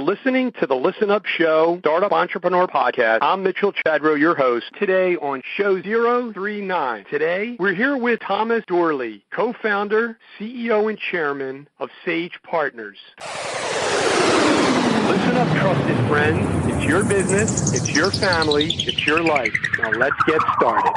listening to the Listen Up Show, Startup Entrepreneur Podcast. I'm Mitchell Chadro, your host. Today on Show 039. Today, we're here with Thomas Doorley, co-founder, CEO, and chairman of Sage Partners. Listen up, trusted friends. It's your business, it's your family, it's your life. Now let's get started.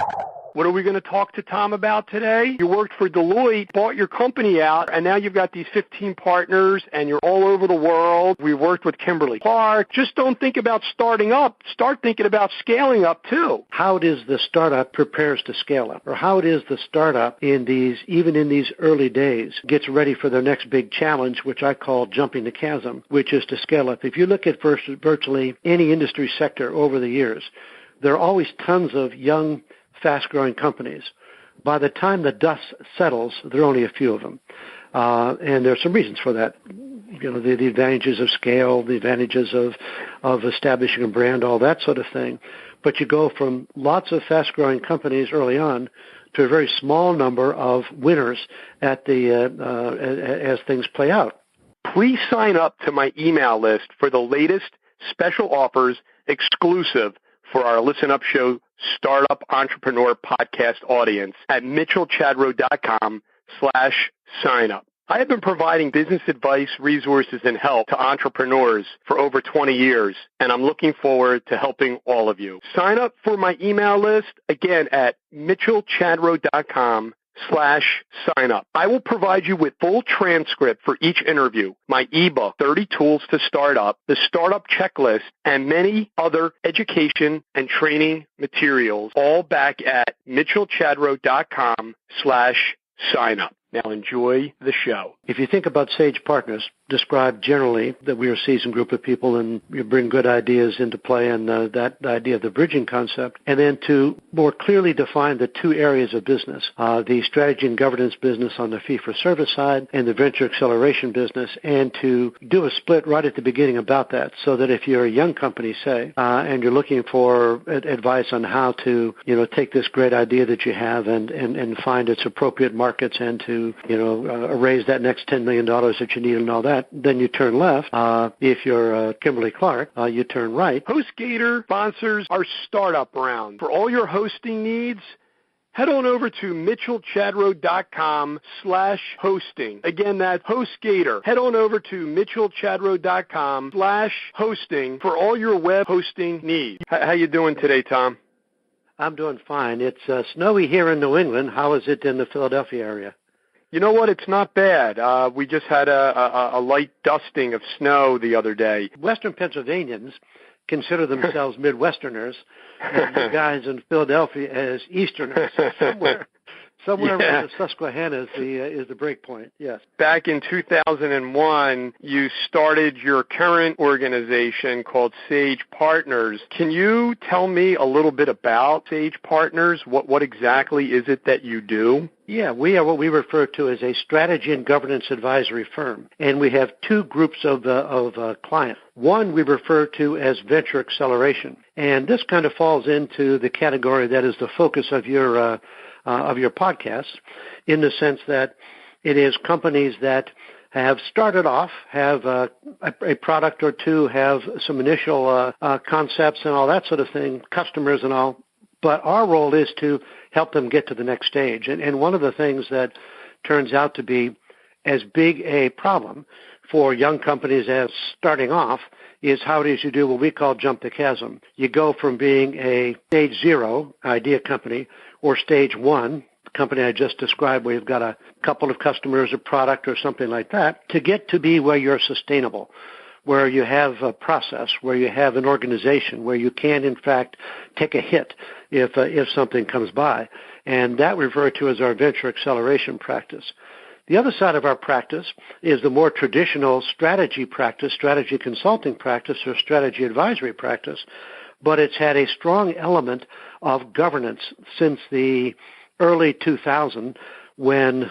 What are we going to talk to Tom about today? You worked for Deloitte, bought your company out, and now you've got these 15 partners, and you're all over the world. We worked with Kimberly-Clark. Just don't think about starting up. Start thinking about scaling up, too. How it is the startup prepares to scale up, or how it is the startup even in these early days, gets ready for their next big challenge, which I call jumping the chasm, which is to scale up. If you look at virtually any industry sector over the years, there are always tons of young, fast-growing companies. By the time the dust settles, there are only a few of them. And there are some reasons for that. You know, the advantages of scale, the advantages of establishing a brand, all that sort of thing. But you go from lots of fast-growing companies early on to a very small number of winners as things play out. Please sign up to my email list for the latest special offers exclusive for our Listen Up Show Startup Entrepreneur Podcast audience at mitchellchadro.com/sign-up. I have been providing business advice, resources, and help to entrepreneurs for over 20 years, and I'm looking forward to helping all of you. Sign up for my email list, again, at mitchellchadro.com/sign-up. I will provide you with full transcript for each interview, my ebook, 30 Tools to Start Up, the Startup Checklist, and many other education and training materials, all back at mitchellchadro.com/sign-up. Now enjoy the show. If you think about Sage Partners, describe generally that we are a seasoned group of people and you bring good ideas into play, and that idea of the bridging concept, and then to more clearly define the two areas of business, the strategy and governance business on the fee-for-service side and the venture acceleration business, and to do a split right at the beginning about that, so that if you're a young company, say, and you're looking for advice on how to, take this great idea that you have and find its appropriate markets and to, raise that next $10 million that you need and all that, then you turn left. If you're Kimberly-Clark, you turn right. HostGator sponsors our startup round. For all your hosting needs, head on over to mitchellchadro.com/hosting. Again, that's HostGator. Head on over to mitchellchadro.com/hosting for all your web hosting needs. How you doing today, Tom? I'm doing fine. It's snowy here in New England. How is it in the Philadelphia area? You know what? It's not bad. We just had a light dusting of snow the other day. Western Pennsylvanians consider themselves Midwesterners, and you guys in Philadelphia as Easterners. Somewhere around the Susquehanna is the break point, yes. Back in 2001, you started your current organization called Sage Partners. Can you tell me a little bit about Sage Partners? What exactly is it that you do? Yeah, we are what we refer to as a strategy and governance advisory firm, and we have two groups of clients. One we refer to as venture acceleration, and this kind of falls into the category that is the focus of your podcast, in the sense that it is companies that have started off, have a product or two, have some initial concepts and all that sort of thing, customers and all, but our role is to help them get to the next stage. And one of the things that turns out to be as big a problem for young companies as starting off is how it is you do what we call jump the chasm. You go from being a stage 0 idea company or stage 1, the company I just described where you've got a couple of customers, a product or something like that, to get to be where you're sustainable, where you have a process, where you have an organization, where you can, in fact, take a hit if something comes by. And that we refer to as our venture acceleration practice. The other side of our practice is the more traditional strategy practice, strategy consulting practice, or strategy advisory practice, but it's had a strong element of governance since the early 2000s when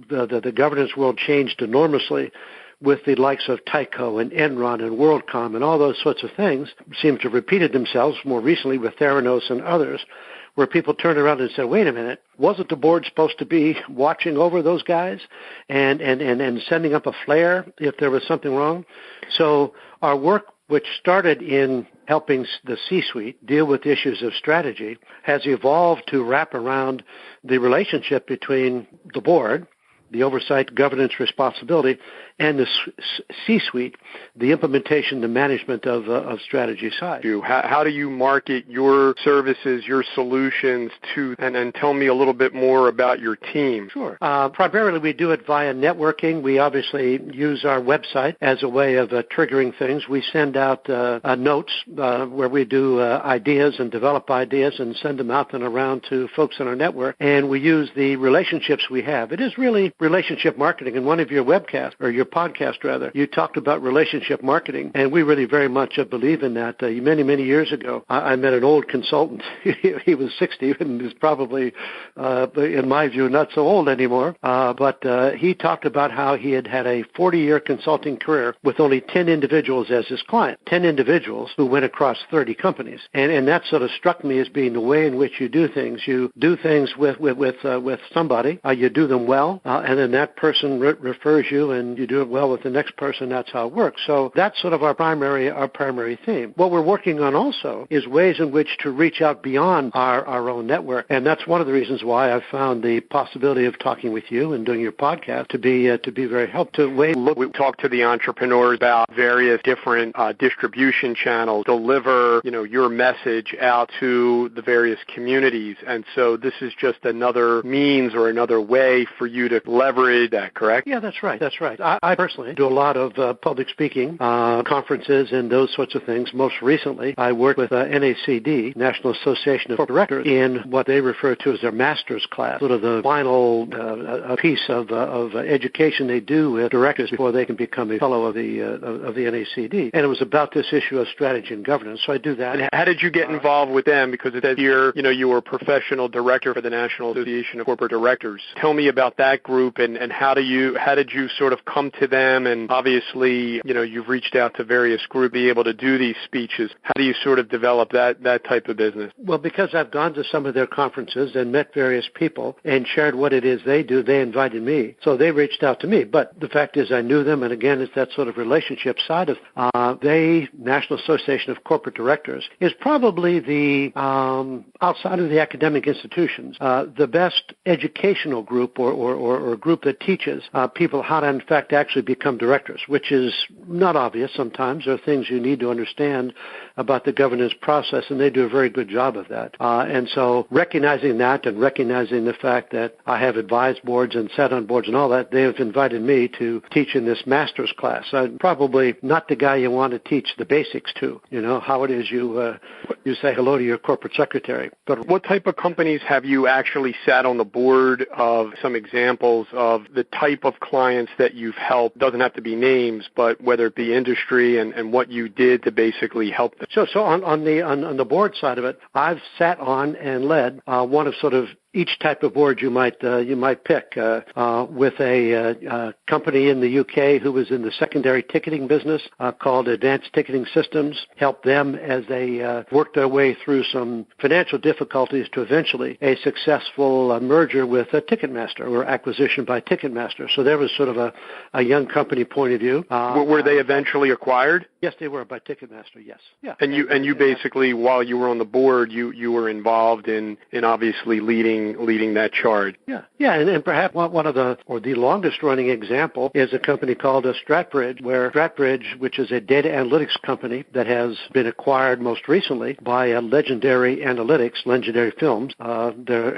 the governance world changed enormously with the likes of Tyco and Enron and WorldCom and all those sorts of things, seem to have repeated themselves more recently with Theranos and others, where people turned around and said, wait a minute, wasn't the board supposed to be watching over those guys and sending up a flare if there was something wrong? So our work, which started in helping the C-suite deal with issues of strategy, has evolved to wrap around the relationship between the board, the oversight, governance, responsibility, and the C-suite, the implementation, the management of strategy side. How do you market your services, your solutions to, and tell me a little bit more about your team? Sure. Primarily we do it via networking. We obviously use our website as a way of triggering things. We send out notes where we do ideas and develop ideas and send them out and around to folks in our network. And we use the relationships we have. It is really relationship marketing. In one of your webcasts, or your podcast rather, you talked about relationship marketing, and we really very much believe in that. Many years ago, I met an old consultant. He was 60 and is probably, in my view, not so old anymore, but he talked about how he had a 40-year consulting career with only 10 individuals as his client, 10 individuals who went across 30 companies. And that sort of struck me as being the way in which you do things. You do things with somebody, you do them well, and then that person refers you, and you do it well with the next person. That's how it works. So that's sort of our primary theme. What we're working on also is ways in which to reach out beyond our own network, and that's one of the reasons why I've found the possibility of talking with you and doing your podcast to be very helpful. We talk to the entrepreneurs about various different distribution channels, deliver your message out to the various communities, and so this is just another means or another way for you to leverage that. Correct? Yeah, that's right. I personally do a lot of public speaking, conferences, and those sorts of things. Most recently, I worked with NACD, National Association of Corporate Directors, in what they refer to as their master's class, sort of the final piece of education they do with directors before they can become a fellow of the NACD. And it was about this issue of strategy and governance. So I do that. And how did you get involved with them? Because it says here, you were a professional director for the National Association of Corporate Directors. Tell me about that group and how did you sort of come to them? And obviously, you've reached out to various groups to be able to do these speeches. How do you sort of develop that type of business? Well, because I've gone to some of their conferences and met various people and shared what it is they do, they invited me. So they reached out to me. But the fact is I knew them, and again, it's that sort of relationship side of National Association of Corporate Directors, is probably the, outside of the academic institutions, the best educational group or group that teaches people how to, in fact, actually become directors, which is not obvious sometimes. There are things you need to understand about the governance process, and they do a very good job of that. And so recognizing that and recognizing the fact that I have advised boards and sat on boards and all that, they have invited me to teach in this master's class. I'm probably not the guy you want to teach the basics to, how it is you say hello to your corporate secretary. But what type of companies have you actually sat on the board of? Some examples of the type of clients that you've helped. Doesn't have to be names, but whether it be industry and what you did to basically help them. So on the board side of it, I've sat on and led one of sort of each type of board you might pick, with a company in the UK who was in the secondary ticketing business called Advanced Ticketing Systems, helped them as they worked their way through some financial difficulties to eventually a successful merger with Ticketmaster, or acquisition by Ticketmaster. So there was sort of a young company point of view. Were they eventually acquired? Yes, they were, by Ticketmaster, yes. Yeah. And you basically, while you were on the board, you were involved in obviously leading that charge. Yeah, and perhaps one of the longest running example is a company called Stratbridge, where Stratbridge, which is a data analytics company that has been acquired most recently by Legendary Films, their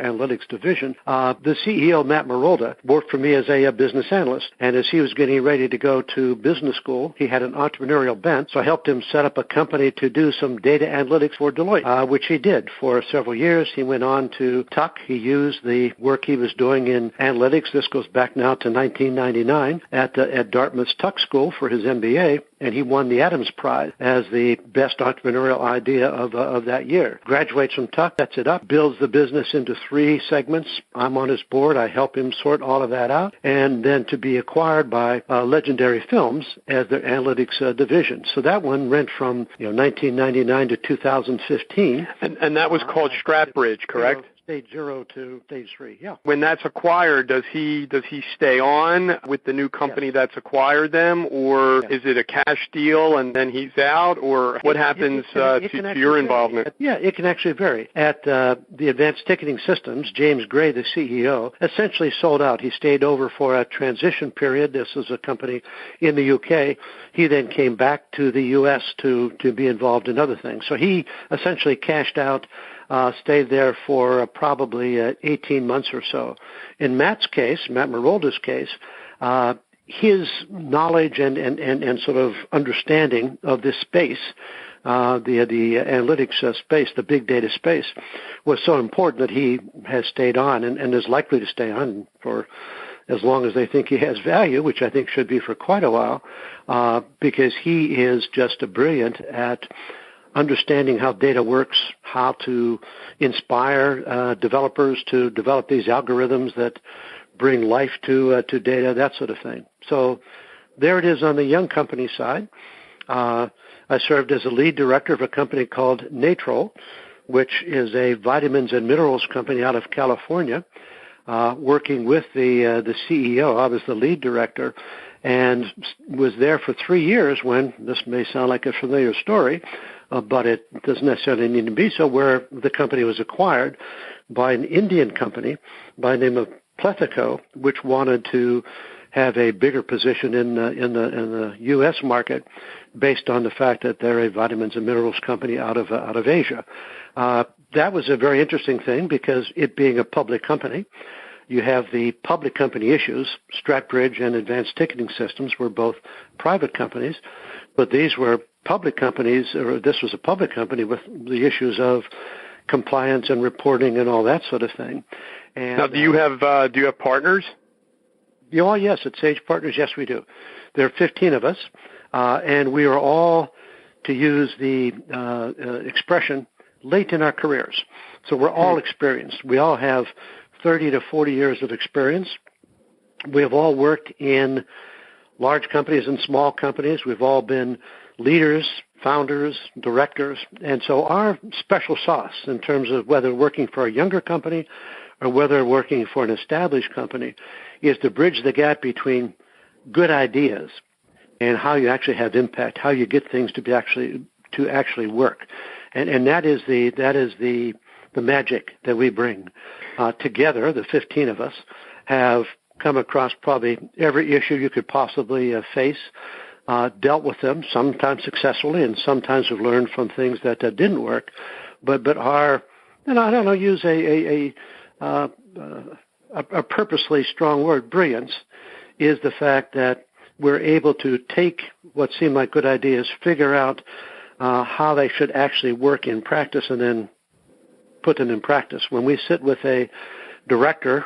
analytics division. The CEO, Matt Marolda, worked for me as a business analyst, and as he was getting ready to go to business school, he had an entrepreneurial bent, so I helped him set up a company to do some data analytics for Deloitte, which he did for several years. He went on to to Tuck. He used the work he was doing in analytics. This goes back now to 1999 at Dartmouth's Tuck School for his MBA, and he won the Adams Prize as the best entrepreneurial idea of that year. Graduates from Tuck, sets it up, builds the business into 3 segments. I'm on his board. I help him sort all of that out, and then to be acquired by Legendary Films as their analytics division. So that one went from 1999 to 2015. And that was called Stratbridge, correct? Stage 0 to stage 3, yeah. When that's acquired, does he stay on with the new company that's acquired them, or is it a cash deal and then he's out, or what happens to your involvement? Yeah, it can actually vary. At the Advanced Ticketing Systems, James Gray, the CEO, essentially sold out. He stayed over for a transition period. This was a company in the UK. He then came back to the U.S. to be involved in other things. So he essentially cashed out, stayed there for probably 18 months or so. In Matt Merolda's case, his knowledge and sort of understanding of this space, the analytics space, the big data space, was so important that he has stayed on and is likely to stay on for as long as they think he has value, which I think should be for quite a while, because he is just brilliant at understanding how data works, how to inspire developers to develop these algorithms that bring life to data, that sort of thing. So there it is on the young company side. I served as a lead director of a company called Natrol, which is a vitamins and minerals company out of California, working with the CEO. I was the lead director and was there for 3 years when, this may sound like a familiar story, but it doesn't necessarily need to be so, where the company was acquired by an Indian company by the name of Plethico, which wanted to have a bigger position in the U.S. market based on the fact that they're a vitamins and minerals company out of Asia. That was a very interesting thing because it being a public company, you have the public company issues. Stratbridge and Advanced Ticketing Systems were both private companies, but these were public companies, or this was a public company with the issues of compliance and reporting and all that sort of thing. And, now, do you have partners? Oh, yes, at Sage Partners, yes, we do. There are 15 of us, and we are all, to use the expression, late in our careers. So we're all experienced. We all have 30 to 40 years of experience. We have all worked in large companies and small companies. We've all been leaders, founders, directors, and so our special sauce in terms of whether working for a younger company or whether working for an established company is to bridge the gap between good ideas and how you actually have impact, how you get things to actually work, and that is the magic that we bring together. The 15 of us have come across probably every issue you could possibly face. Dealt with them, sometimes successfully, and sometimes have learned from things that didn't work. But our, use a purposely strong word, brilliance, is the fact that we're able to take what seem like good ideas, figure out how they should actually work in practice, and then put them in practice. When we sit with a director,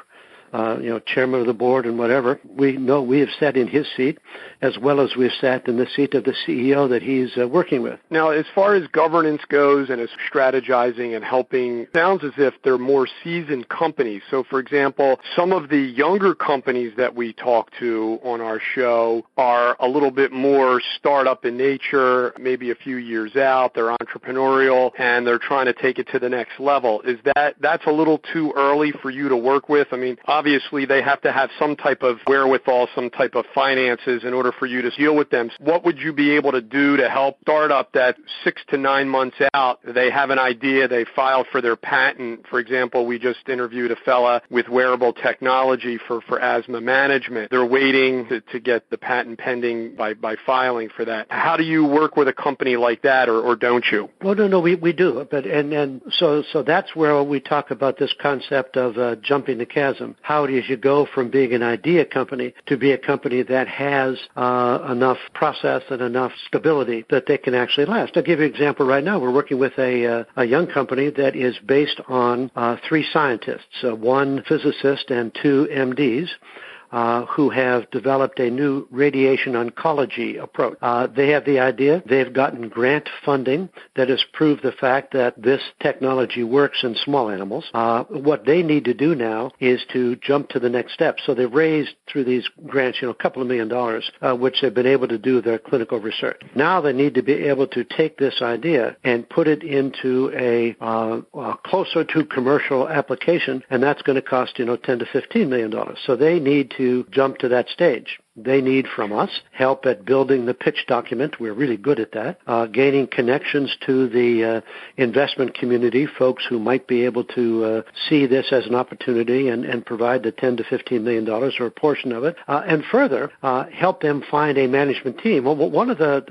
chairman of the board and whatever, we know we have sat in his seat as well as we've sat in the seat of the CEO that he's working with. Now, as far as governance goes and as strategizing and helping, it sounds as if they're more seasoned companies. So, for example, some of the younger companies that we talk to on our show are a little bit more startup in nature, maybe a few years out. They're entrepreneurial and they're trying to take it to the next level. Is that's a little too early for you to work with? I mean, obviously they have to have some type of wherewithal, some type of finances in order for you to deal with them. What would you be able to do to help startup that 6 to 9 months out, they have an idea, they filed for their patent? For example, we just interviewed a fella with wearable technology for asthma management. They're waiting to get the patent pending by filing for that. How do you work with a company like that, or don't you? Well, no, we do. But so that's where we talk about this concept of jumping the chasm. how it is you go from being an idea company to be a company that has enough process and enough stability that they can actually last. I'll give you an example right now. We're working with a young company that is based on 3 scientists, 1 physicist and 2 MDs. Who have developed a new radiation oncology approach. They have the idea. They've gotten grant funding that has proved the fact that this technology works in small animals. What they need to do now is to jump to the next step. So they've raised through these grants, a couple of $1 million, which they've been able to do their clinical research. Now they need to be able to take this idea and put it into a closer to commercial application, and that's going to cost, $10 to $15 million. So they need to jump to that stage. They need from us help at building the pitch document. We're really good at that. Gaining connections to the investment community, folks who might be able to see this as an opportunity and provide the $10 to $15 million or a portion of it. And further, help them find a management team. Well, one of a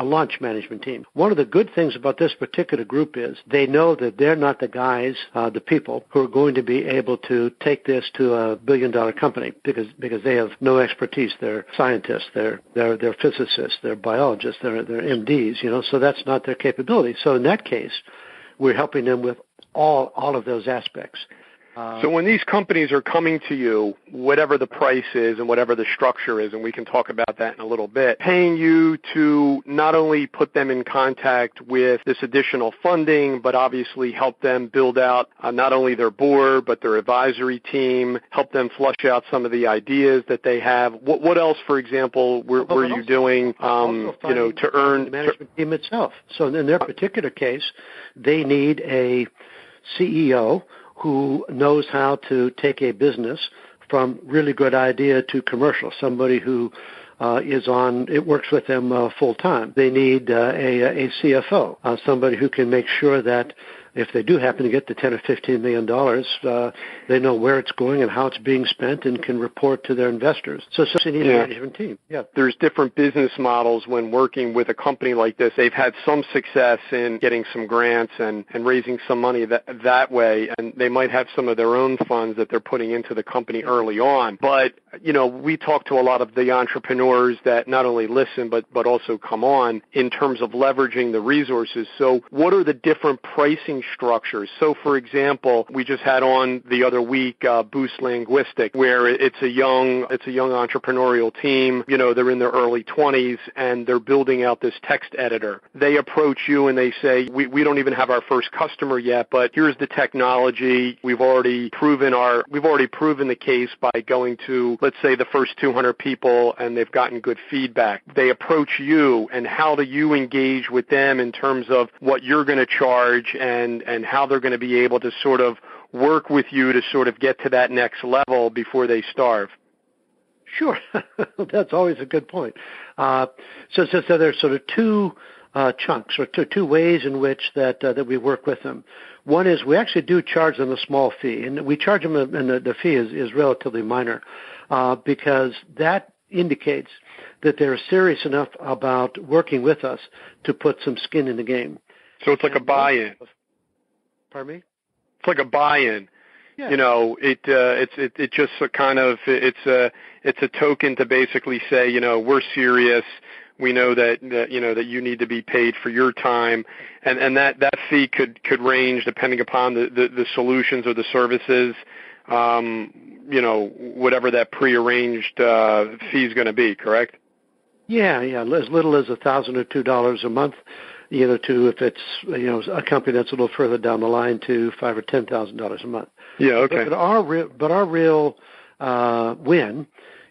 launch management team. One of the good things about this particular group is they know that they're not the guys, the people who are going to be able to take this to a billion-dollar company because they have no expertise. They're scientists, they're physicists, they're biologists, they're MDs, so that's not their capability. So in that case, we're helping them with all of those aspects. So when these companies are coming to you, whatever the price is and whatever the structure is, and we can talk about that in a little bit, paying you to not only put them in contact with this additional funding, but obviously help them build out not only their board, but their advisory team, help them flush out some of the ideas that they have. What else, for example, were you doing, to earn the management team itself? So in their particular case, they need a CEO who knows how to take a business from really good idea to commercial, somebody who it works with them full time. They need a CFO, somebody who can make sure that if they do happen to get the $10 or $15 million, they know where it's going and how it's being spent and can report to their investors. So they need a management team. Yeah. There's different business models when working with a company like this. They've had some success in getting some grants and raising some money that way, and they might have some of their own funds that they're putting into the company early on. But, we talk to a lot of the entrepreneurs that not only listen but also come on in terms of leveraging the resources. So what are the different pricing structures? So, for example, we just had on the other week Boost Linguistic, where it's a young entrepreneurial team. They're in their early 20s and they're building out this text editor. They approach you and they say, we don't even have our first customer yet, but here's the technology. We've already proven the case by going to, let's say, the first 200 people, and they've gotten good feedback. They approach you, and how do you engage with them in terms of what you're going to charge and how they're going to be able to sort of work with you to sort of get to that next level before they starve? Sure. That's always a good point. So there's sort of 2 chunks or two ways in which that we work with them. One is we actually do charge them a small fee, and we charge them, and the fee is relatively minor because that indicates that they're serious enough about working with us to put some skin in the game. So it's like a buy-in. Pardon me? It's like a buy-in. Yeah. It just a kind of it's a token to basically say, we're serious. We know that you need to be paid for your time, and that fee could range depending upon the solutions or the services. Whatever that prearranged fee is going to be, correct? Yeah, as little as $1,000 or $2 a month, to if it's a company that's a little further down the line to $5,000 or $10,000 a month. Yeah, okay. But our real win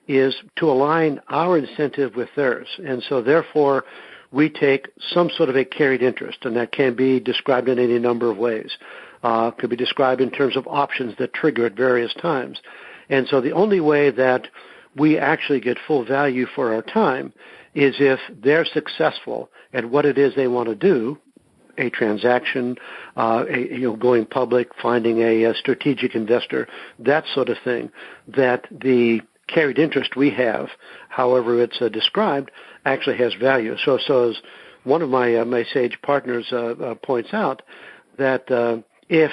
is to align our incentive with theirs, and so therefore we take some sort of a carried interest, and that can be described in any number of ways. Could be described in terms of options that trigger at various times. And so the only way that we actually get full value for our time is if they're successful at what it is they want to do, a transaction, going public, finding a strategic investor, that sort of thing, that the carried interest we have, however it's described, actually has value. So as one of my Sage partners points out, that if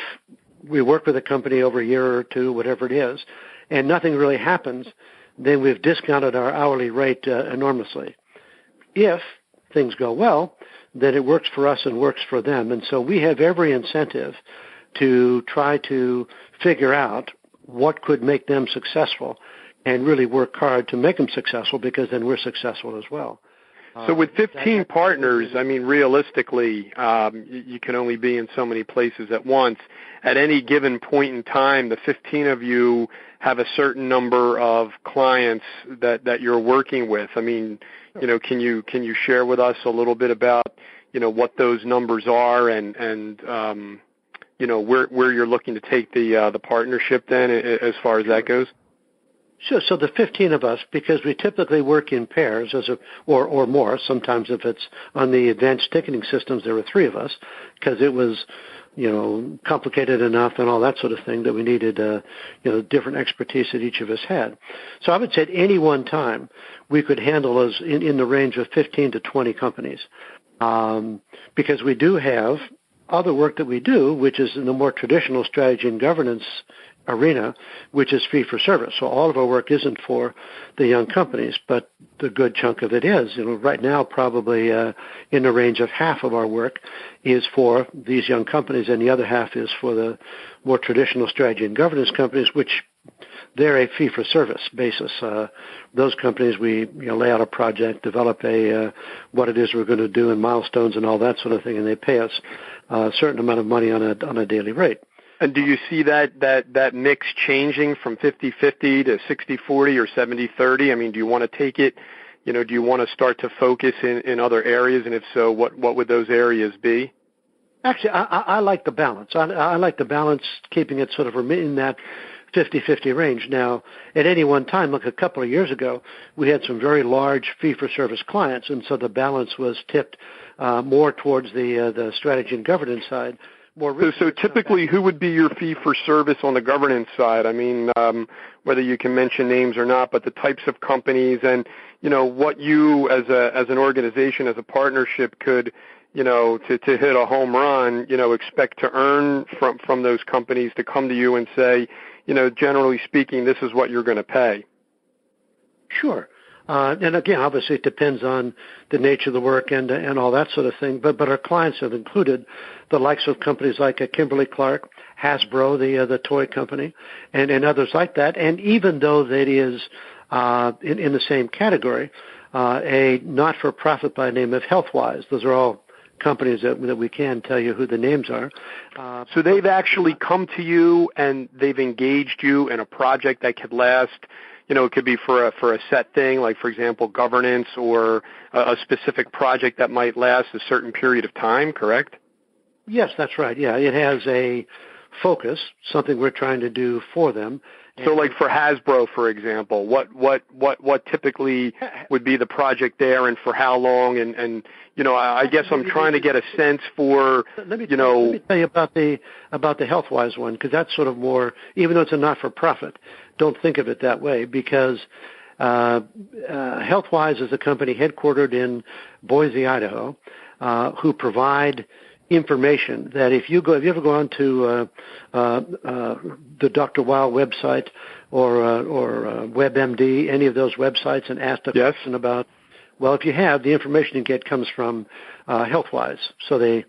we work with a company over a year or two, whatever it is, and nothing really happens, then we've discounted our hourly rate enormously. If things go well, then it works for us and works for them. And so we have every incentive to try to figure out what could make them successful and really work hard to make them successful, because then we're successful as well. So with 15 partners, I mean, realistically, you can only be in so many places at once. At any given point in time, the 15 of you have a certain number of clients that you're working with. I mean, you know, can you share with us a little bit about, you know, what those numbers are and you know, where you're looking to take the partnership then as far as that goes? Sure. So the 15 of us, because we typically work in pairs or more. Sometimes if it's on the advanced ticketing systems, there were 3 of us, because it was, you know, complicated enough and all that sort of thing that we needed, you know, different expertise that each of us had. So I would say at any one time we could handle us in the range of 15 to 20 companies, because we do have other work that we do, which is in the more traditional strategy and governance arena, which is fee for service. So all of our work isn't for the young companies, but the good chunk of it is. You know, right now probably in the range of half of our work is for these young companies, and the other half is for the more traditional strategy and governance companies, which they're a fee for service basis. Those companies, we lay out a project, develop what it is we're going to do, and milestones and all that sort of thing, and they pay us a certain amount of money on a daily rate. And do you see that mix changing from 50-50 to 60-40 or 70-30? I mean, do you want to take it, you know, do you want to start to focus in other areas? And if so, what would those areas be? Actually, I like the balance. I like the balance, keeping it sort of in that 50-50 range. Now, at any one time, like a couple of years ago, we had some very large fee-for-service clients, and so the balance was tipped more towards the strategy and governance side. So typically, who would be your fee-for-service on the governance side? I mean, whether you can mention names or not, but the types of companies and, you know, what you as an organization, as a partnership could, you know, to hit a home run, you know, expect to earn from those companies to come to you and say, you know, generally speaking, this is what you're going to pay. Sure. And again, obviously it depends on the nature of the work and all that sort of thing. But our clients have included the likes of companies like Kimberly-Clark, Hasbro, the toy company, and others like that. And even though that is in the same category, a not-for-profit by the name of Healthwise. Those are all companies that we can tell you who the names are. So they've actually come to you and they've engaged you in a project that could last. You know, it could be for a set thing, like, for example, governance, or a specific project that might last a certain period of time, correct? Yes, that's right. Yeah, it has a focus, something we're trying to do for them. So, like for Hasbro, for example, what typically would be the project there, and for how long? And you know, I guess I'm trying to get a sense for, Let me tell you about the Healthwise one, because that's sort of more, even though it's a not-for-profit, don't think of it that way, because Healthwise is a company headquartered in Boise, Idaho, who provide information that if you ever go on to the Dr. Weil website or WebMD, any of those websites, and ask a question about, well, if you have, the information you get comes from Healthwise. So they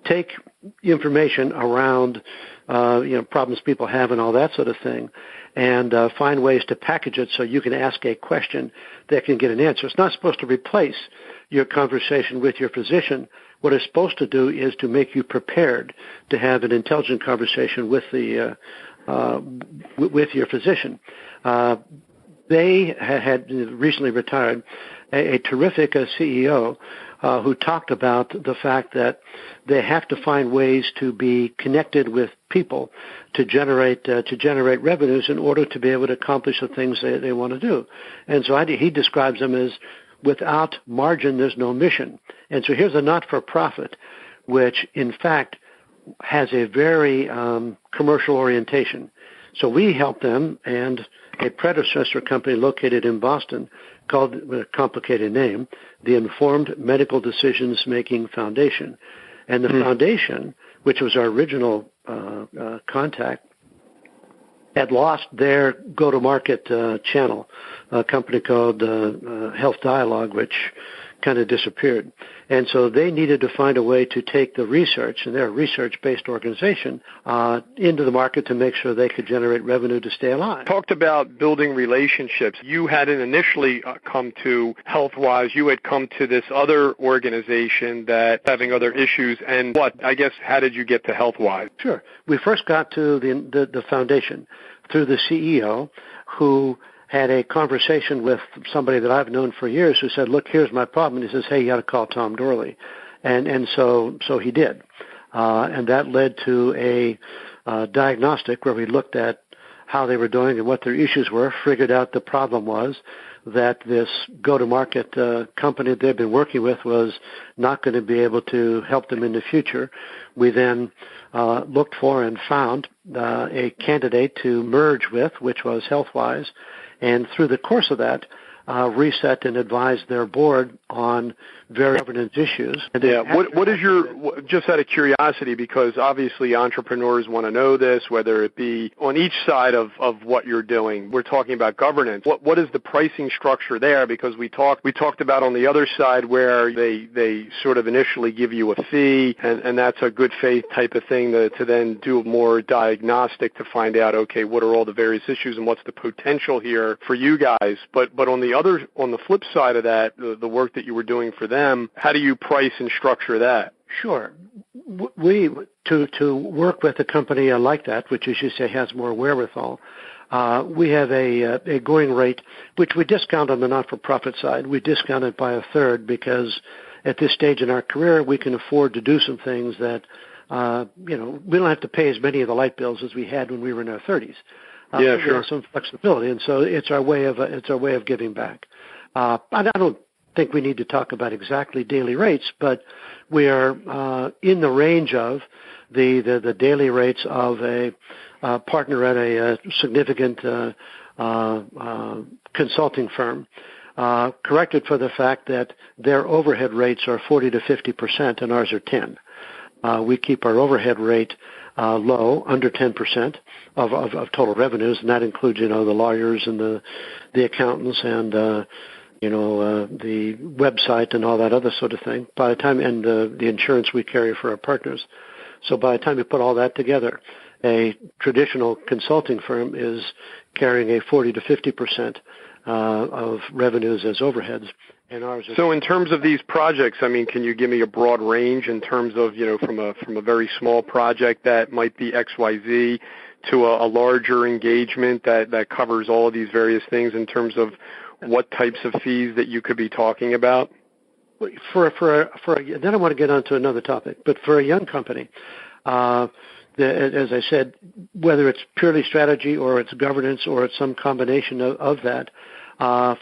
take information around problems people have and all that sort of thing, and find ways to package it so you can ask a question that can get an answer. It's not supposed to replace your conversation with your physician. What it's supposed to do is to make you prepared to have an intelligent conversation with your physician. They had recently retired a terrific CEO who talked about the fact that they have to find ways to be connected with people to generate revenues in order to be able to accomplish the things they want to do. And so he describes them as, without margin, there's no mission. And so here's a not-for-profit, which in fact has a very commercial orientation. So we help them, and a predecessor company located in Boston called, with a complicated name, the Informed Medical Decisions Making Foundation. And the foundation, which was our original contact, had lost their go-to-market channel, a company called Health Dialogue, which kind of disappeared. And so they needed to find a way to take the research, and they're a research-based organization, into the market to make sure they could generate revenue to stay alive. Talked about building relationships. You hadn't initially come to HealthWise. You had come to this other organization that having other issues. And how did you get to HealthWise? Sure. We first got to the foundation through the CEO, who had a conversation with somebody that I've known for years, who said, look, here's my problem. And he says, hey, you got to call Tom Doorley. And so he did. And that led to a diagnostic where we looked at how they were doing and what their issues were, figured out the problem was that this go-to-market company they've been working with was not going to be able to help them in the future. We then looked for and found a candidate to merge with, which was HealthWise. And through the course of that, reset and advise their board on various governance issues. What is your, just out of curiosity, because obviously entrepreneurs want to know this, whether it be on each side of what you're doing. We're talking about governance. What is the pricing structure there? Because we talked about on the other side where they sort of initially give you a fee, and that's a good faith type of thing to then do more diagnostic to find out, okay, what are all the various issues and what's the potential here for you guys. But on the flip side of that, the work that you were doing for them, how do you price and structure that? Sure. We to work with a company like that, which, as you say, has more wherewithal, we have a going rate, which we discount on the not-for-profit side. We discount it by a third because at this stage in our career, we can afford to do some things that, we don't have to pay as many of the light bills as we had when we were in our 30s. Sure. We have some flexibility, and so it's our way of giving back. I don't think we need to talk about exactly daily rates, but we are in the range of the daily rates of a partner at a significant consulting firm, corrected for the fact that their overhead rates are 40 to 50%, and ours are 10. We keep our overhead rate low, under 10% of total revenues, and that includes, the lawyers and the accountants and, the website and all that other sort of thing. By the time, and the insurance we carry for our partners. So by the time you put all that together, a traditional consulting firm is carrying a 40 to 50% of revenues as overheads. And ours are. So in terms of these projects, can you give me a broad range in terms of, from a very small project that might be XYZ to a larger engagement that covers all of these various things in terms of what types of fees that you could be talking about? Then I want to get on to another topic, but for a young company, as I said, whether it's purely strategy or it's governance or it's some combination of that,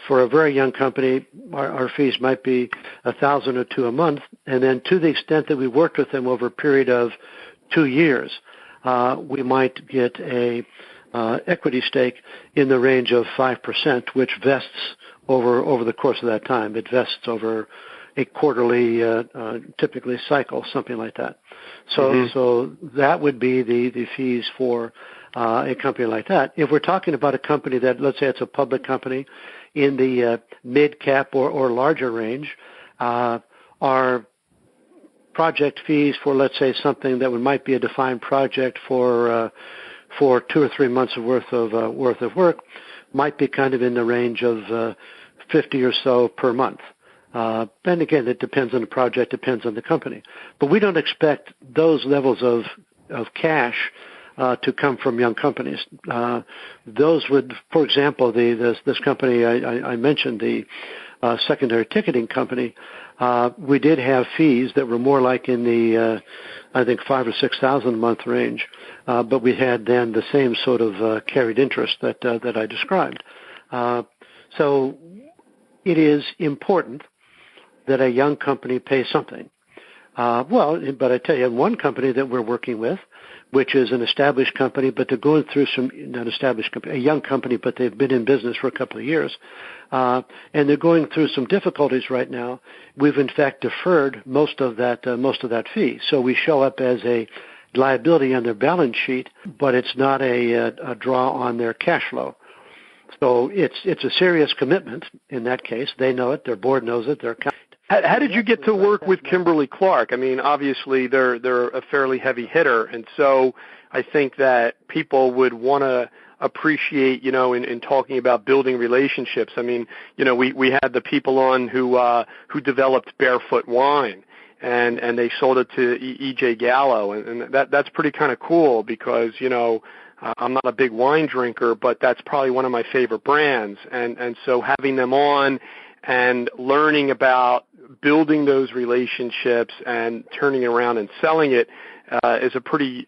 for a very young company, our fees might be $1,000 or $2,000 a month, and then to the extent that we worked with them over a period of 2 years, we might get a equity stake in the range of 5%, which vests over the course of that time. It vests over a quarterly, typically cycle, something like that. So that would be the fees for a company like that. If we're talking about a company that, let's say it's a public company in the mid-cap or larger range, our project fees for, let's say, something that might be a defined project for 2 or 3 months of worth of work might be kind of in the range of 50 or so per month. And again, it depends on the project, depends on the company. But we don't expect those levels of cash to come from young companies. Those would, for example, this company I mentioned, the secondary ticketing company, we did have fees that were more like in the, I think, $5,000 or $6,000 a month range, but we had then the same sort of carried interest that I described. So it is important that a young company pay something. But I tell you, one company that we're working with, which is an established company, but they're going through a young company, but they've been in business for a couple of years, and they're going through some difficulties right now. We've in fact deferred most of that fee. So we show up as a liability on their balance sheet, but it's not a draw on their cash flow. So it's a serious commitment in that case. They know it. Their board knows it. How did you get to work with Kimberly-Clark? I mean, obviously they're a fairly heavy hitter, and so I think that people would want to appreciate, in talking about building relationships. I mean, we had the people on who developed Barefoot Wine, and they sold it to E.J. Gallo, and that's pretty kind of cool because, I'm not a big wine drinker, but that's probably one of my favorite brands, and so having them on and learning about building those relationships and turning around and selling it is a pretty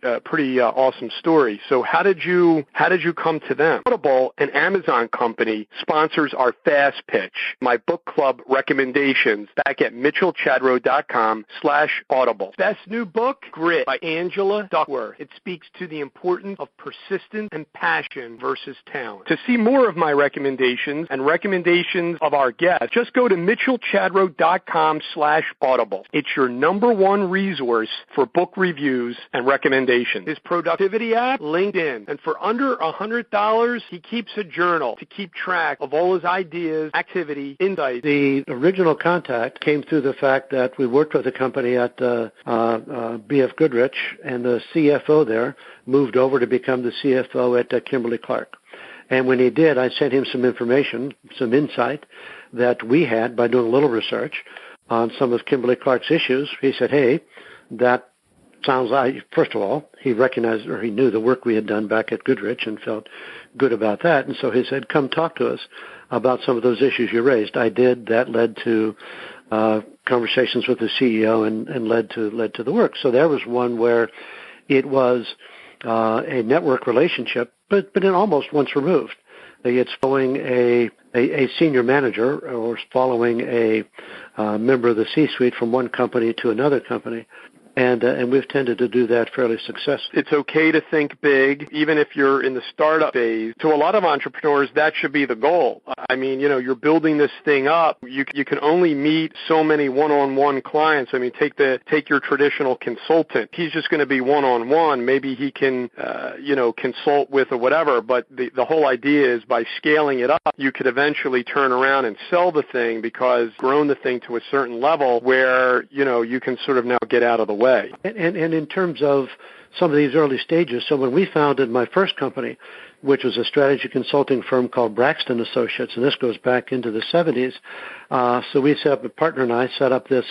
awesome story. So how did you come to them? Audible, an Amazon company, sponsors our Fast Pitch, my book club recommendations back at mitchellchadrow.com/audible. Best new book, Grit by Angela Duckworth. It speaks to the importance of persistence and passion versus talent. To see more of my recommendations and recommendations of our guests, just go to mitchellchadrow.com/audible. It's your number one resource for book reviews and recommendations. His productivity app, LinkedIn. And for under $100, he keeps a journal to keep track of all his ideas, activity, insights. The original contact came through the fact that we worked with a company at B.F. Goodrich, and the CFO there moved over to become the CFO at Kimberly-Clark. And when he did, I sent him some information, some insight that we had by doing a little research on some of Kimberly-Clark's issues. He said, hey, that sounds like, first of all, he recognized or he knew the work we had done back at Goodrich and felt good about that. And so he said, come talk to us about some of those issues you raised. I did. That led to conversations with the CEO and led to the work. So there was one where it was a network relationship, but in almost once removed. It's following a senior manager or following a member of the C-suite from one company to another company. And we've tended to do that fairly successfully. It's okay to think big, even if you're in the startup phase. To a lot of entrepreneurs, that should be the goal. I mean, you're building this thing up. You can only meet so many one-on-one clients. I mean, take your traditional consultant. He's just going to be one-on-one. Maybe he can, consult with or whatever. But the whole idea is by scaling it up, you could eventually turn around and sell the thing because you've grown the thing to a certain level where, you can sort of now get out of the way. And in terms of some of these early stages, so when we founded my first company, which was a strategy consulting firm called Braxton Associates, and this goes back into the 70s, so we set up, a partner and I set up this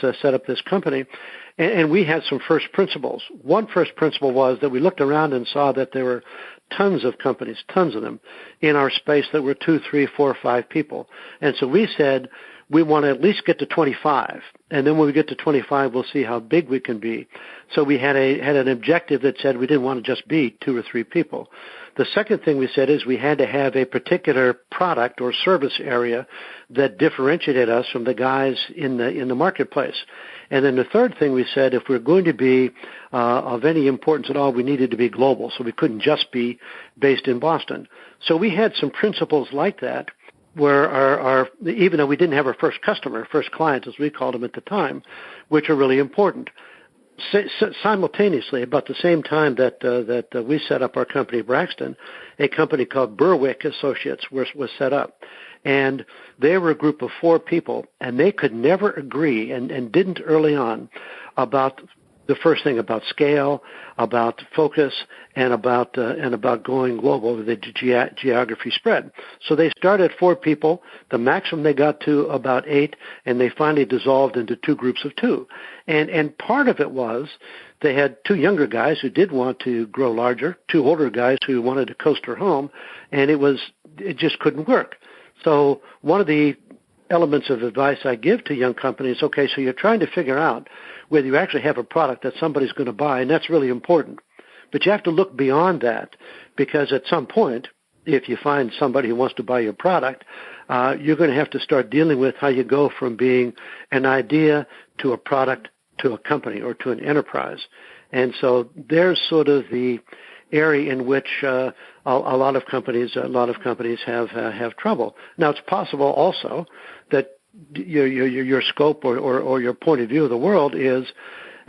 company, and we had some first principles. One first principle was that we looked around and saw that there were tons of companies, tons of them, in our space that were 2, 3, 4, 5 people. And so we said, we want to at least get to 25, and then when we get to 25, we'll see how big we can be. So we had an objective that said we didn't want to just be 2 or 3 people. The second thing we said is we had to have a particular product or service area that differentiated us from the guys in the marketplace. And then the third thing we said, if we're going to be of any importance at all, we needed to be global, so we couldn't just be based in Boston. So we had some principles like that, where our even though we didn't have our first customer, first client, as we called them at the time, which are really important. Simultaneously, about the same time that we set up our company, Braxton, a company called Berwick Associates was set up. And they were a group of 4 people, and they could never agree and didn't early on about the first thing, about scale, about focus, and about going global with the geography spread. So they started 4 people. The maximum they got to about 8, and they finally dissolved into 2 groups of 2. And part of it was they had 2 younger guys who did want to grow larger, 2 older guys who wanted to coaster home, and it just couldn't work. So one of the elements of advice I give to young companies, okay, so you're trying to figure out whether you actually have a product that somebody's going to buy, and that's really important. But you have to look beyond that, because at some point, if you find somebody who wants to buy your product, you're going to have to start dealing with how you go from being an idea to a product to a company or to an enterprise. And so there's sort of the area in which a lot of companies have trouble. Now, it's possible also that your scope or your point of view of the world is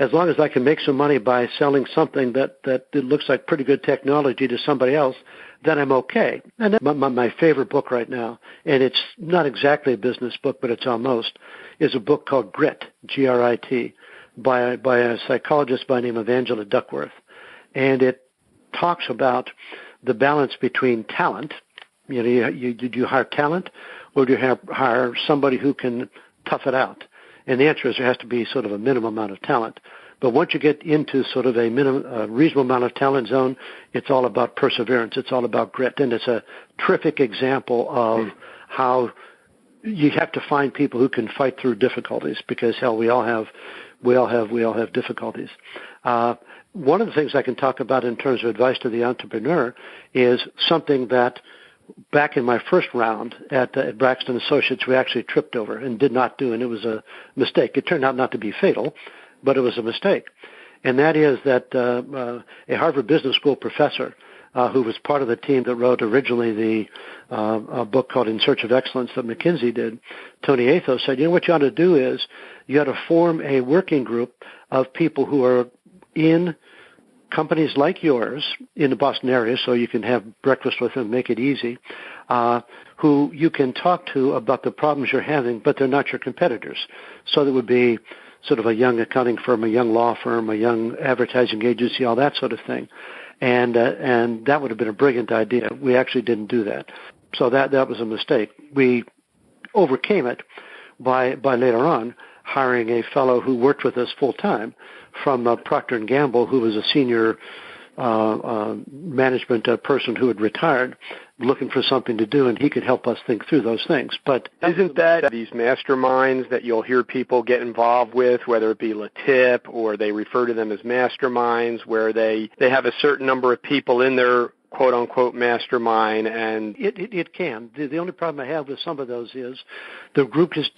as long as I can make some money by selling something that looks like pretty good technology to somebody else, then I'm okay. And that's my favorite book right now, and it's not exactly a business book, but it's almost, is a book called Grit, Grit, by a psychologist by the name of Angela Duckworth. And it talks about the balance between talent. Do you hire talent, or do you hire somebody who can tough it out? And the answer is there has to be sort of a minimum amount of talent. But once you get into sort of a reasonable amount of talent zone, it's all about perseverance. It's all about grit. And it's a terrific example of how you have to find people who can fight through difficulties, because hell, we all have difficulties. One of the things I can talk about in terms of advice to the entrepreneur is something that back in my first round at Braxton Associates we actually tripped over and did not do, and it was a mistake. It turned out not to be fatal, but it was a mistake. And that is that a Harvard Business School professor who was part of the team that wrote originally a book called In Search of Excellence that McKinsey did, Tony Athos, said, what you ought to do is you ought to form a working group of people who are in companies like yours in the Boston area, so you can have breakfast with them, make it easy, who you can talk to about the problems you're having, but they're not your competitors. So that would be sort of a young accounting firm, a young law firm, a young advertising agency, all that sort of thing. And that would have been a brilliant idea. We actually didn't do that. So that was a mistake. We overcame it by later on hiring a fellow who worked with us full time from Procter & Gamble, who was a senior management person who had retired, looking for something to do, and he could help us think through those things. But isn't that these masterminds that you'll hear people get involved with, whether it be LaTip or they refer to them as masterminds, where they have a certain number of people in their quote-unquote mastermind, and it can. The only problem I have with some of those is the groups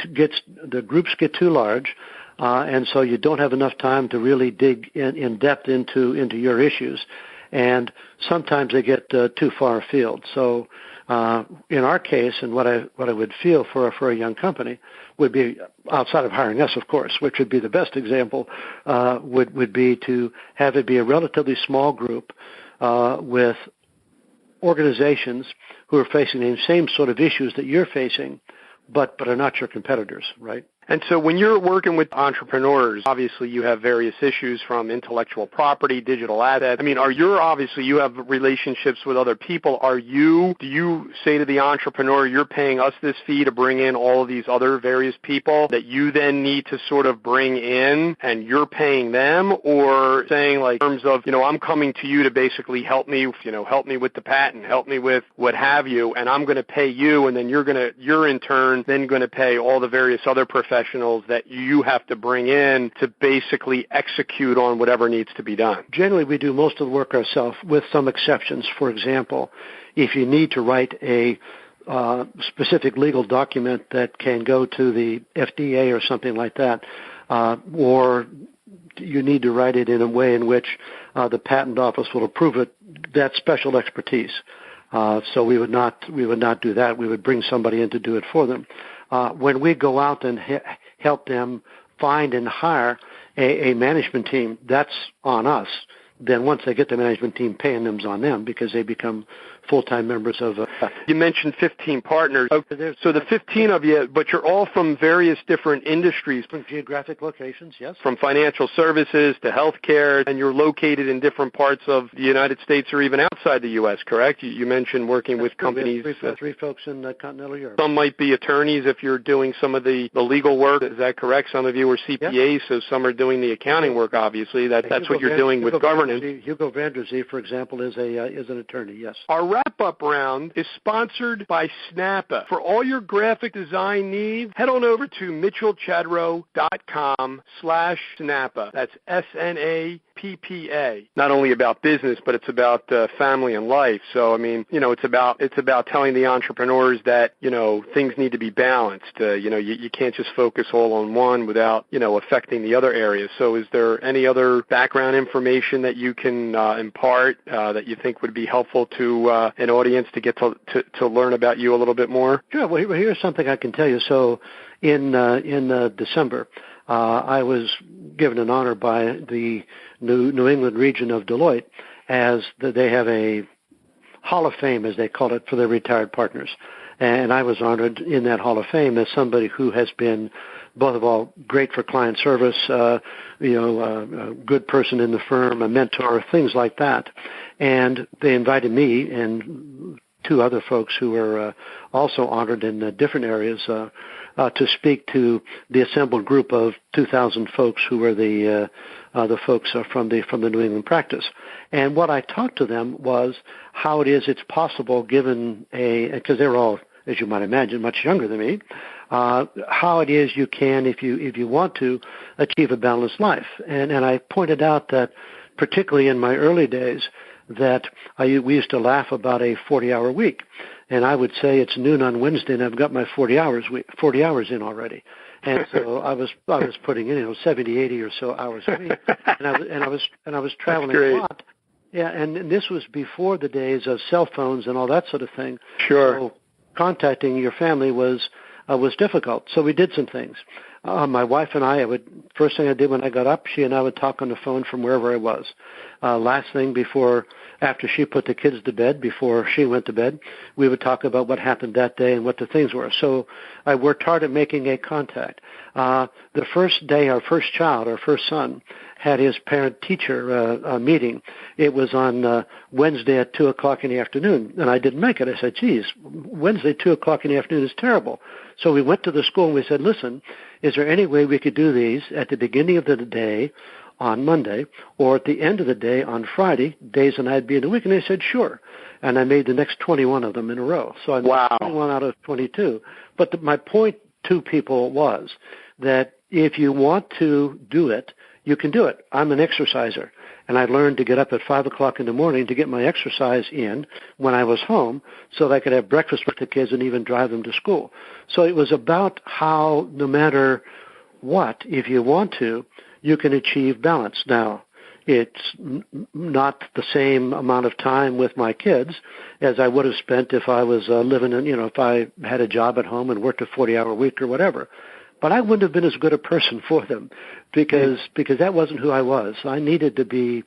get too large, and so you don't have enough time to really dig in depth into your issues, and sometimes they get too far afield. So in our case, and what I would feel for a young company would be, outside of hiring us, of course, which would be the best example, would be to have it be a relatively small group with organizations who are facing the same sort of issues that you're facing, but are not your competitors, right? And so when you're working with entrepreneurs, obviously you have various issues from intellectual property, digital assets. I mean, you have relationships with other people. Do you say to the entrepreneur, you're paying us this fee to bring in all of these other various people that you then need to sort of bring in and you're paying them, or saying like in terms of, I'm coming to you to basically help me with the patent, help me with what have you, and I'm going to pay you, and then you're in turn then going to pay all the various other professionals that you have to bring in to basically execute on whatever needs to be done? Generally, we do most of the work ourselves, with some exceptions. For example, if you need to write a specific legal document that can go to the FDA or something like that, or you need to write it in a way in which the patent office will approve it, that's special expertise. So we would not do that. We would bring somebody in to do it for them. When we go out and help them find and hire a management team, that's on us. Then once they get the management team, paying them's on them, because they become full-time members of You mentioned 15 partners. So the 15 of you, but you're all from various different industries. From geographic locations, yes. From financial services to healthcare, and you're located in different parts of the United States or even outside the U.S., correct? You mentioned working with companies. Three folks in continental Europe. Some might be attorneys if you're doing some of the legal work. Is that correct? Some of you are CPAs, so some are doing the accounting work, obviously. That's what you're doing with governance. Hugo Vanderzee, for example, is an attorney, yes. Our wrap-up round is sponsored by Snappa. For all your graphic design needs, head on over to mitchellchadro.com/Snappa. That's SNAPPA. Not only about business, but it's about family and life. So, I mean, it's about telling the entrepreneurs that, things need to be balanced. You can't just focus all on one without, affecting the other areas. So is there any other background information that you can impart that you think would be helpful to an audience to get to learn about you a little bit more? Sure. Well, here's something I can tell you. So in December, I was given an honor by the New England region of Deloitte as they have a Hall of Fame, as they call it, for their retired partners. And I was honored in that Hall of Fame as somebody who has been, both of all, great for client service, a good person in the firm, a mentor, things like that. And they invited me and two other folks who were also honored in different areas to speak to the assembled group of 2,000 folks who were the folks from the New England practice. And what I talked to them was how it is it's possible, given because they're all, as you might imagine, much younger than me, how it is you can, if you want to, achieve a balanced life. And I pointed out that, particularly in my early days, that we used to laugh about a 40-hour week. And I would say it's noon on Wednesday, and I've got my 40 hours in already. And so I was putting in 70, 80 or so hours a week, and I was traveling a lot. Yeah, and this was before the days of cell phones and all that sort of thing. Sure. So contacting your family was difficult. So we did some things. My wife and I first thing I did when I got up, she and I would talk on the phone from wherever I was. Last thing after she put the kids to bed, before she went to bed, we would talk about what happened that day and what the things were. So I worked hard at making a contact. The first day, our first son, had his parent-teacher meeting. It was on Wednesday at 2 o'clock in the afternoon, and I didn't make it. I said, geez, Wednesday, 2 o'clock in the afternoon is terrible. So we went to the school and we said, listen, is there any way we could do these at the beginning of the day on Monday or at the end of the day on Friday, days and I'd be in the week? And they said, sure. And I made the next 21 of them in a row. So I made 21 out of 22. But my point to people was that if you want to do it, you can do it. I'm an exerciser, and I learned to get up at 5 o'clock in the morning to get my exercise in when I was home so that I could have breakfast with the kids and even drive them to school. So it was about how, no matter what, if you want to, you can achieve balance. Now, it's not the same amount of time with my kids as I would have spent if I was living in, if I had a job at home and worked a 40-hour week or whatever. But I wouldn't have been as good a person for them because that wasn't who I was. I needed to be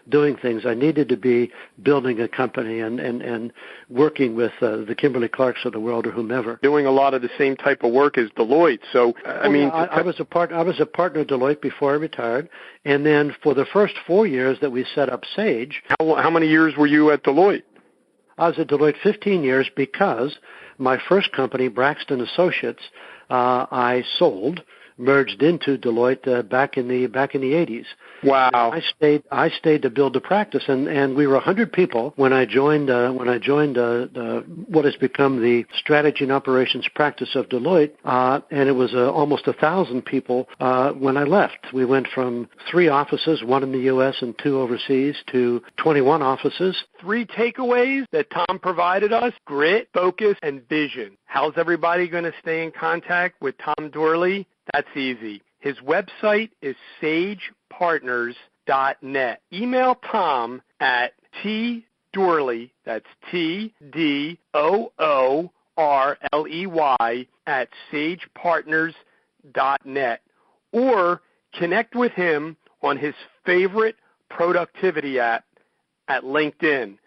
doing things. I needed to be building a company and working with the Kimberly Clarks of the world or whomever. Doing a lot of the same type of work as Deloitte. So, I was a partner at Deloitte before I retired. And then for the first 4 years that we set up Sage. How many years were you at Deloitte? I was at Deloitte 15 years because my first company, Braxton Associates, I merged into Deloitte back in the 80s. Wow! I stayed to build the practice, and we were 100 people when I joined what has become the strategy and operations practice of Deloitte, and it was almost 1,000 people when I left. We went from 3 offices, 1 in the U.S. and 2 overseas, to 21 offices. 3 takeaways that Tom provided us: grit, focus, and vision. How's everybody going to stay in contact with Tom Doorley? That's easy. His website is sagepartners.net. Email Tom at tdoorley, that's TDOORLEY, at sagepartners.net. Or connect with him on his favorite productivity app at LinkedIn,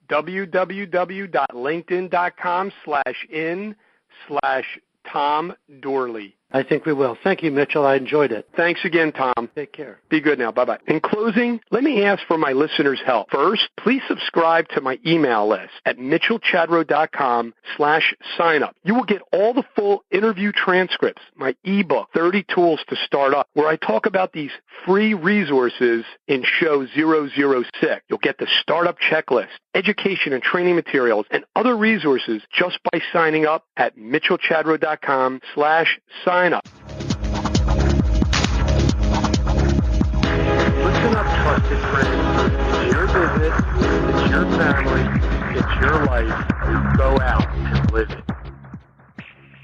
www.linkedin.com/in/Tom Doorley. I think we will. Thank you, Mitchell. I enjoyed it. Thanks again, Tom. Take care. Be good now. Bye-bye. In closing, let me ask for my listeners' help. First, please subscribe to my email list at mitchellchadro.com/signup. You will get all the full interview transcripts, my ebook, 30 Tools to Start Up, where I talk about these free resources in show 006. You'll get the startup checklist, education and training materials, and other resources just by signing up at mitchellchadro.com/signup. Listen up, trusted friends. It's your business, it's your family, it's your life. Go out and live it.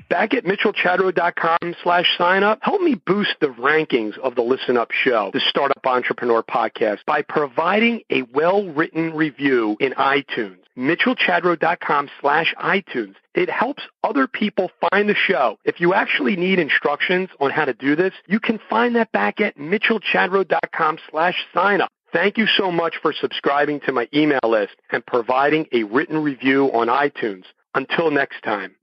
Back at mitchellchadro.com/signup, help me boost the rankings of the Listen Up Show, the Startup Entrepreneur Podcast, by providing a well-written review in iTunes. mitchellchadro.com/iTunes. It helps other people find the show. If you actually need instructions on how to do this, you can find that back at mitchellchadro.com/signup. Thank you so much for subscribing to my email list and providing a written review on iTunes. Until next time.